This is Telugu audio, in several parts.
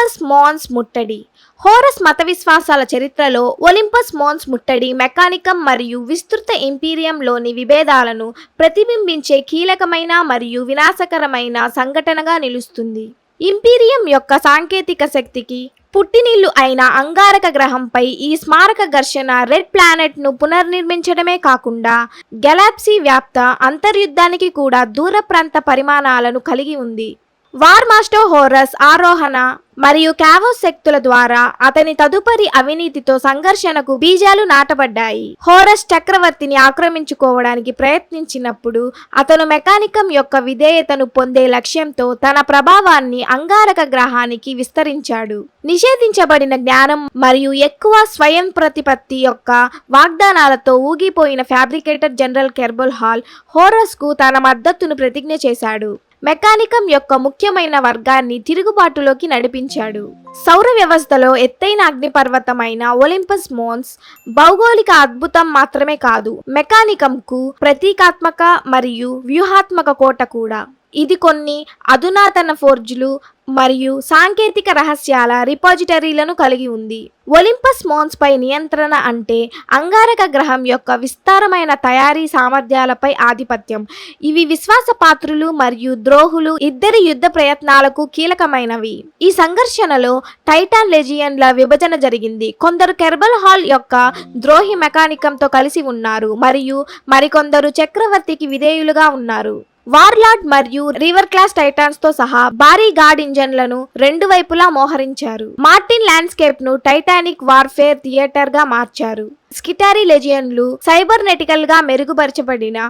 ఒలింపస్ మోన్స్ ముట్టడి. హోరస్ మత విశ్వాసాల చరిత్రలో ఒలింపస్ మోన్స్ ముట్టడి మెకానికం మరియు విస్తృత ఇంపీరియంలోని విభేదాలను ప్రతిబింబించే కీలకమైన మరియు వినాశకరమైన సంఘటనగా నిలుస్తుంది. ఇంపీరియం యొక్క సాంకేతిక శక్తికి పుట్టినిల్లు అయిన అంగారక గ్రహంపై ఈ స్మారక ఘర్షణ రెడ్ ప్లానెట్ను పునర్నిర్మించడమే కాకుండా గెలాక్సీ వ్యాప్త అంతర్యుద్ధానికి కూడా దూర ప్రాంత పరిమాణాలను కలిగి ఉంది. వార్ మాస్టర్ హోరస్ ఆరోహణ మరియు కావోస్ శక్తుల ద్వారా అతని తదుపరి అవినీతితో సంఘర్షణకు బీజాలు నాటబడ్డాయి. హోరస్ చక్రవర్తిని ఆక్రమించుకోవడానికి ప్రయత్నించినప్పుడు అతను మెకానికం యొక్క విధేయతను పొందే లక్ష్యంతో తన ప్రభావాన్ని అంగారక గ్రహానికి విస్తరించాడు. నిషేధించబడిన జ్ఞానం మరియు ఎక్కువ స్వయం ప్రతిపత్తి యొక్క వాగ్దానాలతో ఊగిపోయిన ఫ్యాబ్రికేటర్ జనరల్ కెర్బల్ హాల్ హోరస్కు తన మద్దతును ప్రతిజ్ఞ చేశాడు. మెకానికం యొక్క ముఖ్యమైన వర్గాన్ని తిరుగుబాటులోకి నడిపించాడు. సౌర వ్యవస్థలో ఎత్తైన అగ్నిపర్వతమైన ఒలింపస్ మోన్స్ భౌగోళిక అద్భుతం మాత్రమే కాదు, మెకానికంకు ప్రతీకాత్మక మరియు వ్యూహాత్మక కోట కూడా. ఇది కొన్ని అధునాతన ఫోర్జులు మరియు సాంకేతిక రహస్యాల రిపాజిటరీలను కలిగి ఉంది. ఒలింపస్ మోన్స్ పై నియంత్రణ అంటే అంగారక గ్రహం యొక్క విస్తారమైన తయారీ సామర్థ్యాలపై ఆధిపత్యం. ఇవి విశ్వాసపాత్రులు మరియు ద్రోహులు ఇద్దరి యుద్ధ ప్రయత్నాలకు కీలకమైనవి. ఈ సంఘర్షణలో టైటాన్ లెజియన్ల విభజన జరిగింది. కొందరు కెర్బల్ హాల్ యొక్క ద్రోహి మెకానికంతో కలిసి ఉన్నారు మరియు మరికొందరు చక్రవర్తికి విధేయులుగా ఉన్నారు. వార్లార్డ్ మరియు రివర్ క్లాస్ టైటాన్స్ తో సహా భారీ గార్డ్ ఇంజన్లను రెండు వైపులా మోహరించారు. మార్టిన్ ల్యాండ్స్కేప్ ను టైటానిక్ వార్ఫేర్ థియేటర్ గా మార్చారు. స్కిటారీ లెజియన్లు సైబర్నెటికల్ గా మెరుగుపరచబడిన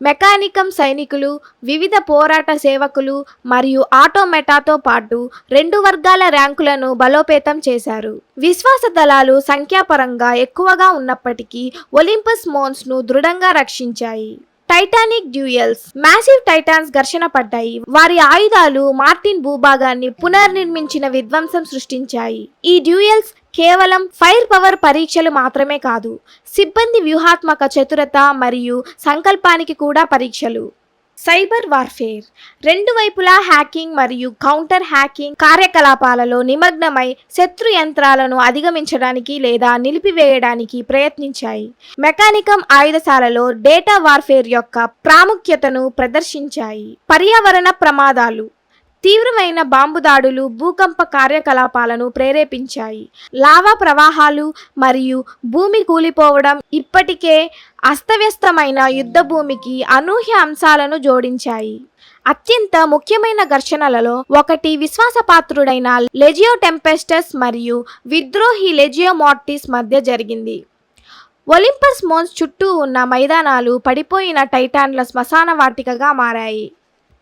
మెకానికం సైనికులు, వివిధ పోరాట సేవకులు మరియు ఆటోమెటాతో పాటు రెండు వర్గాల ర్యాంకులను బలోపేతం చేశారు. విశ్వాస దళాలు సంఖ్యాపరంగా ఎక్కువగా ఉన్నప్పటికీ ఒలింపస్ మోన్స్ ను దృఢంగా రక్షించాయి. Titanic duels. మ్యాసివ్ టైటాన్స్ ఘర్షణ పడ్డాయి. వారి ఆయుధాలు మార్టిన్ భూభాగాన్ని పునర్నిర్మించిన విధ్వంసం సృష్టించాయి. ఈ డ్యూయల్స్ కేవలం ఫైర్ పవర్ పరీక్షలు మాత్రమే కాదు, సిబ్బంది వ్యూహాత్మక చతురత మరియు సంకల్పానికి కూడా పరీక్షలు. Cyber warfare. రెండు వైపులా హ్యాకింగ్ మరియు కౌంటర్ హ్యాకింగ్ కార్యకలాపాలలో నిమగ్నమై శత్రు యంత్రాలను అధిగమించడానికి లేదా నిలిపివేయడానికి ప్రయత్నించాయి. మెకానికం ఆయుధశాలలో డేటా వార్ఫేర్ యొక్క ప్రాముఖ్యతను ప్రదర్శించాయి. పర్యావరణ ప్రమాదాలు. తీవ్రమైన బాంబు దాడులు భూకంప కార్యకలాపాలను ప్రేరేపించాయి. లావా ప్రవాహాలు మరియు భూమి కూలిపోవడం ఇప్పటికే అస్తవ్యస్తమైన యుద్ధ భూమికి అనూహ్య అంశాలను జోడించాయి. అత్యంత ముఖ్యమైన ఘర్షణలలో ఒకటి విశ్వాసపాత్రుడైన లెజియో టెంపెస్టస్ మరియు విద్రోహి లెజియో మార్టిస్ మధ్య జరిగింది. ఒలింపస్ మోన్స్ చుట్టూ ఉన్న మైదానాలు పడిపోయిన టైటాన్ల శ్మశాన వాటికగా మారాయి.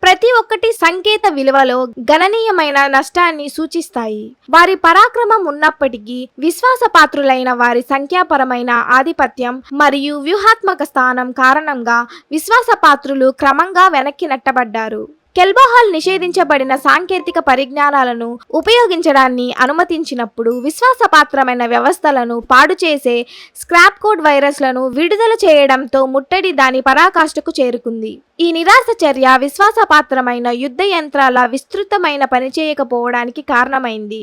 ప్రతి ఒక్కటి సంకేత విలువలో గణనీయమైన నష్టాన్ని సూచిస్తాయి. వారి పరాక్రమం ఉన్నప్పటికీ విశ్వాసపాత్రులైన వారి సంఖ్యాపరమైన ఆధిపత్యం మరియు వ్యూహాత్మక స్థానం కారణంగా విశ్వాసపాత్రులు క్రమంగా వెనక్కి నెట్టబడ్డారు. కెర్బల్ నిషేధించబడిన సాంకేతిక పరిజ్ఞానాలను ఉపయోగించడాన్ని అనుమతించినప్పుడు విశ్వాసపాత్రమైన వ్యవస్థలను పాడు చేసే స్క్రాప్ కోడ్ వైరస్లను విడుదల చేయడంతో ముట్టడి దాని పరాకాష్ఠకు చేరుకుంది. ఈ నిరాశ చర్య విశ్వాసపాత్రమైన యుద్ధ యంత్రాల విస్తృతమైన పనిచేయకపోవడానికి కారణమైంది.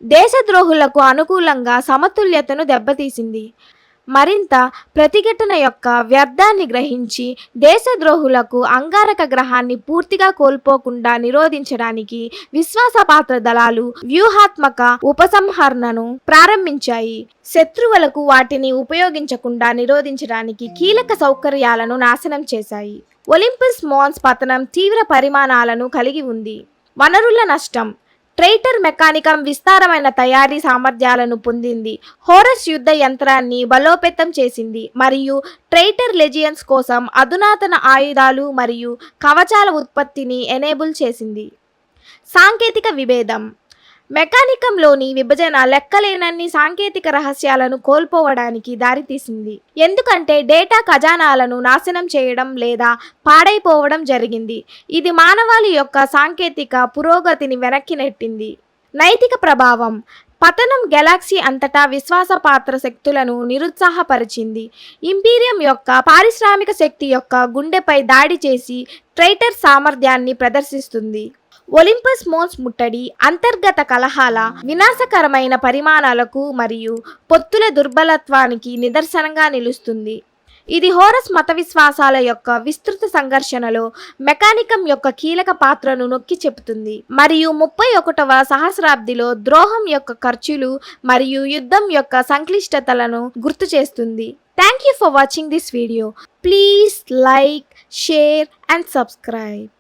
దేశద్రోహులకు అనుకూలంగా సమతుల్యతను దెబ్బతీసింది. మరింత ప్రతిఘటన యొక్క వ్యర్థాన్ని గ్రహించి దేశద్రోహులకు అంగారక గ్రహాన్ని పూర్తిగా కోల్పోకుండా నిరోధించడానికి విశ్వాసపాత్ర దళాలు వ్యూహాత్మక ఉపసంహరణను ప్రారంభించాయి. శత్రువులకు వాటిని ఉపయోగించకుండా నిరోధించడానికి కీలక సౌకర్యాలను నాశనం చేశాయి. ఒలింపస్ మోన్స్ పతనం తీవ్ర పరిమాణాలను కలిగి ఉంది. వనరుల నష్టం. ట్రైటర్ మెకానికం విస్తారమైన తయారీ సామర్థ్యాలను పొందింది. హోరస్ యుద్ధ యంత్రాన్ని బలోపేతం చేసింది మరియు ట్రైటర్ లెజియన్స్ కోసం అధునాతన ఆయుధాలు మరియు కవచాల ఉత్పత్తిని ఎనేబుల్ చేసింది. సాంకేతిక విభేదం. మెకానికంలోని విభజన లెక్కలేనన్ని సాంకేతిక రహస్యాలను కోల్పోవడానికి దారితీసింది. ఎందుకంటే డేటా ఖజానాలను నాశనం చేయడం లేదా పాడైపోవడం జరిగింది. ఇది మానవాళి యొక్క సాంకేతిక పురోగతిని వెనక్కి నెట్టింది. నైతిక ప్రభావం. పతనం గెలాక్సీ అంతటా విశ్వాసపాత్ర శక్తులను నిరుత్సాహపరిచింది. ఇంపీరియం యొక్క పారిశ్రామిక శక్తి యొక్క గుండెపై దాడి చేసి ట్రైటర్ సామర్థ్యాన్ని ప్రదర్శిస్తుంది. ఒలింపస్ మోన్స్ ముట్టడి అంతర్గత కలహాల వినాశకరమైన పరిమాణాలకు మరియు పొత్తుల దుర్బలత్వానికి నిదర్శనంగా నిలుస్తుంది. ఇది హోరస్ మత విశ్వాసాల యొక్క విస్తృత సంఘర్షణలో మెకానికం యొక్క కీలక పాత్రను నొక్కి చెబుతుంది మరియు 31వ సహస్రాబ్దిలో ద్రోహం యొక్క ఖర్చులు మరియు యుద్ధం యొక్క సంక్లిష్టతలను గుర్తు చేస్తుంది. Thank you for watching this video. Please like, share and subscribe.